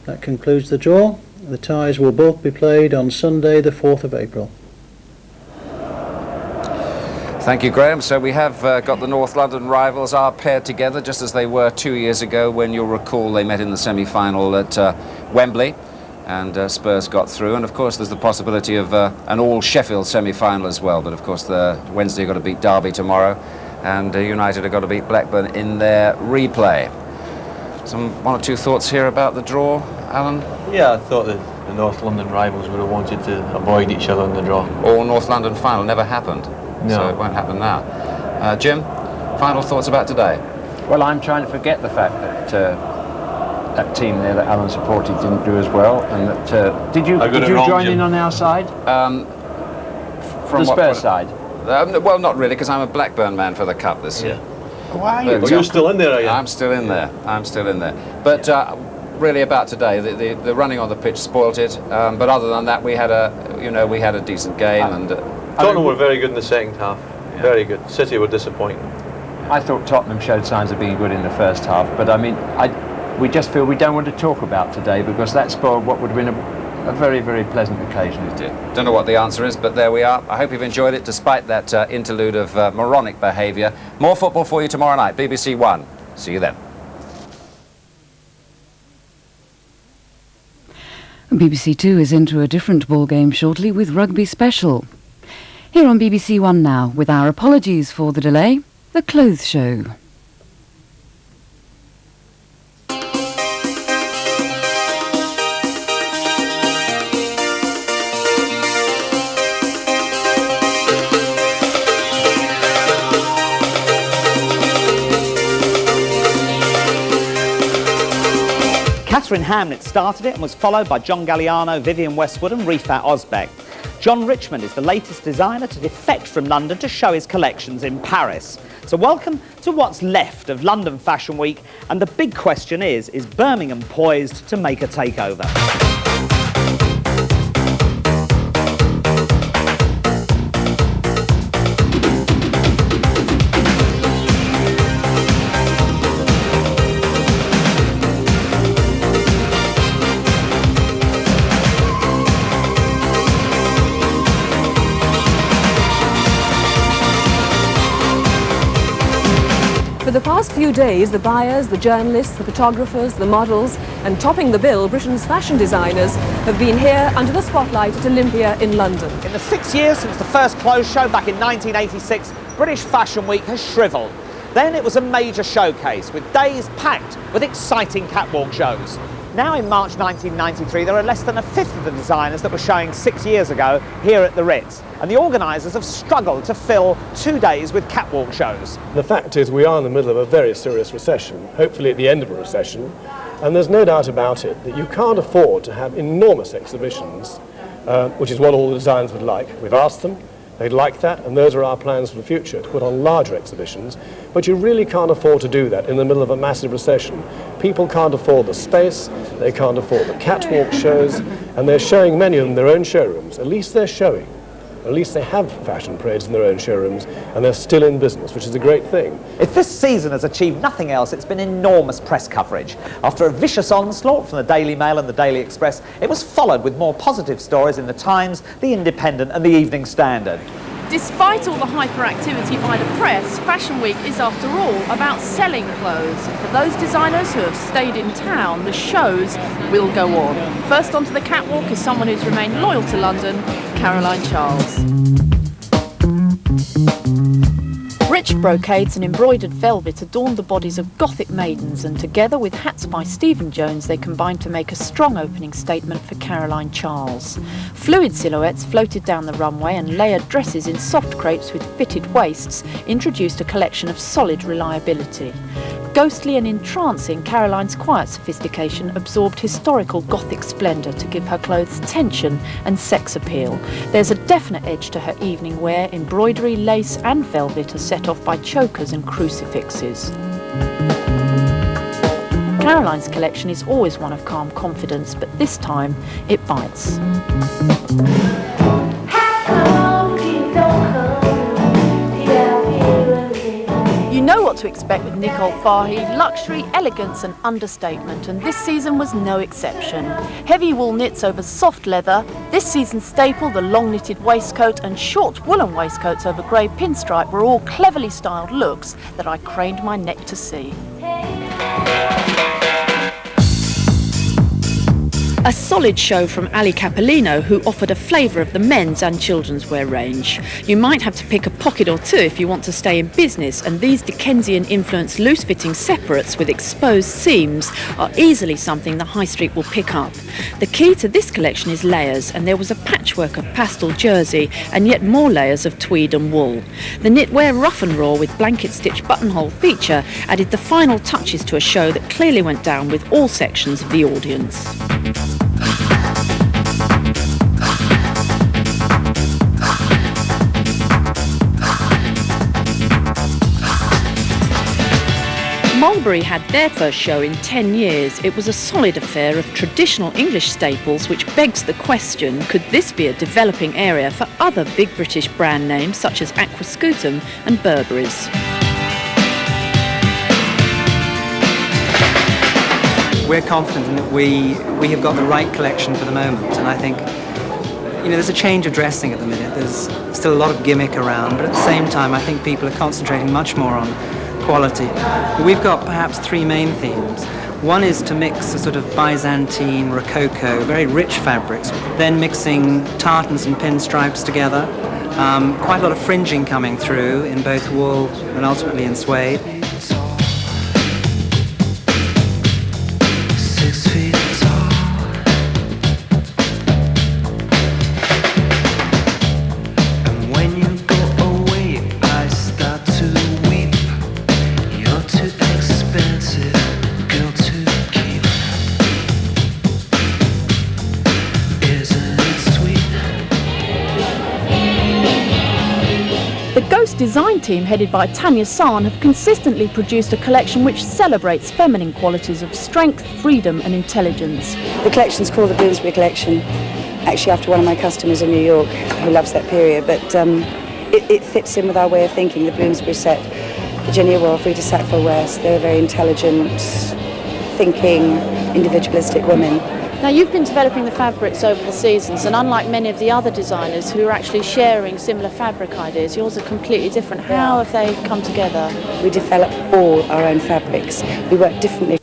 That concludes the draw. The ties will both be played on Sunday the 4th of April. Thank you, Graham. So we have got the North London rivals are paired together just as they were 2 years ago when you'll recall they met in the semi-final at Wembley, and Spurs got through. And of course there's the possibility of an all-Sheffield semi-final as well, but of course the Wednesday got to beat Derby tomorrow, and United have got to beat Blackburn in their replay. One or two thoughts here about the draw, Alan? Yeah, I thought that the North London rivals would have wanted to avoid each other in the draw. All North London final never happened. No. So it won't happen now. Jim, final thoughts about today? Well, I'm trying to forget the fact that that team there that Alan supported didn't do as well, and that did you join in on our side? From the Spurs side? Well, not really, because I'm a Blackburn man for the Cup this year. Why are you? Well, you're still in there, are you? I'm still in there. I'm still in there. But really, about today, the running on the pitch spoilt it. But other than that, we had a decent game, and Tottenham were very good in the second half. Yeah. Very good. City were disappointing. I thought Tottenham showed signs of being good in the first half, but I mean, we just feel we don't want to talk about today because that spoiled what would have been a very, very pleasant occasion. It did. Don't know what the answer is, but there we are. I hope you've enjoyed it despite that interlude of moronic behaviour. More football for you tomorrow night, BBC1. See you then. BBC Two is into a different ball game shortly with Rugby Special. Here on BBC One now, with our apologies for the delay, the Clothes Show. Catherine Hamlet started it and was followed by John Galliano, Vivienne Westwood and Rifat Ozbek. John Richmond is the latest designer to defect from London to show his collections in Paris. So welcome to what's left of London Fashion Week, and the big question is Birmingham poised to make a takeover? For the past few days, the buyers, the journalists, the photographers, the models, and topping the bill, Britain's fashion designers have been here under the spotlight at Olympia in London. In the 6 years since the first clothes show back in 1986, British Fashion Week has shrivelled. Then it was a major showcase with days packed with exciting catwalk shows. Now in March 1993, there are less than a fifth of the designers that were showing 6 years ago here at the Ritz. And the organisers have struggled to fill 2 days with catwalk shows. The fact is we are in the middle of a very serious recession, hopefully at the end of a recession, and there's no doubt about it that you can't afford to have enormous exhibitions, which is what all the designers would like. We've asked them, they'd like that, and those are our plans for the future, to put on larger exhibitions, but you really can't afford to do that in the middle of a massive recession. People can't afford the space, they can't afford the catwalk shows, and they're showing many of them in their own showrooms. At least they're showing. At least they have fashion parades in their own showrooms, and they're still in business, which is a great thing. If this season has achieved nothing else, it's been enormous press coverage. After a vicious onslaught from the Daily Mail and the Daily Express, it was followed with more positive stories in the Times, the Independent and the Evening Standard. Despite all the hyperactivity by the press, Fashion Week is after all about selling clothes. For those designers who have stayed in town, the shows will go on. First onto the catwalk is someone who's remained loyal to London, Caroline Charles. Rich brocades and embroidered velvet adorned the bodies of Gothic maidens, and together with hats by Stephen Jones, they combined to make a strong opening statement for Caroline Charles. Fluid silhouettes floated down the runway, and layered dresses in soft crepes with fitted waists introduced a collection of solid reliability. Ghostly and entrancing, Caroline's quiet sophistication absorbed historical Gothic splendour to give her clothes tension and sex appeal. There's a definite edge to her evening wear. Embroidery, lace and velvet are set off by chokers and crucifixes. Caroline's collection is always one of calm confidence, but this time it bites. You know what what to expect with Nicole Fahy: luxury, elegance and understatement, and this season was no exception. Heavy wool knits over soft leather, this season's staple, the long knitted waistcoat and short woolen waistcoats over grey pinstripe, were all cleverly styled looks that I craned my neck to see. A solid show from Ali Capolino, who offered a flavour of the men's and children's wear range. You might have to pick a pocket or two if you want to stay in business, and these Dickensian-influenced loose-fitting separates with exposed seams are easily something the high street will pick up. The key to this collection is layers, and there was a patchwork of pastel jersey and yet more layers of tweed and wool. The knitwear rough and raw with blanket-stitched buttonhole feature added the final touches to a show that clearly went down with all sections of the audience. Mulberry had their first show in 10 years. It was a solid affair of traditional English staples, which begs the question, could this be a developing area for other big British brand names such as Aquascutum and Burberry's? We're confident that we have got the right collection for the moment, and I think, you know, there's a change of dressing at the minute. There's still a lot of gimmick around, but at the same time I think people are concentrating much more on quality. We've got perhaps three main themes. One is to mix a sort of Byzantine, Rococo, very rich fabrics, then mixing tartans and pinstripes together. Quite a lot of fringing coming through in both wool and ultimately in suede. The Ghost design team, headed by Tanya San, have consistently produced a collection which celebrates feminine qualities of strength, freedom and intelligence. The collection's called the Bloomsbury Collection, actually after one of my customers in New York who loves that period, but it fits in with our way of thinking. The Bloomsbury set, Virginia Woolf, Rita Sackville-West, they're very intelligent, thinking, individualistic women. Now, you've been developing the fabrics over the seasons, and unlike many of the other designers who are actually sharing similar fabric ideas, yours are completely different. How have they come together? We develop all our own fabrics. We work differently.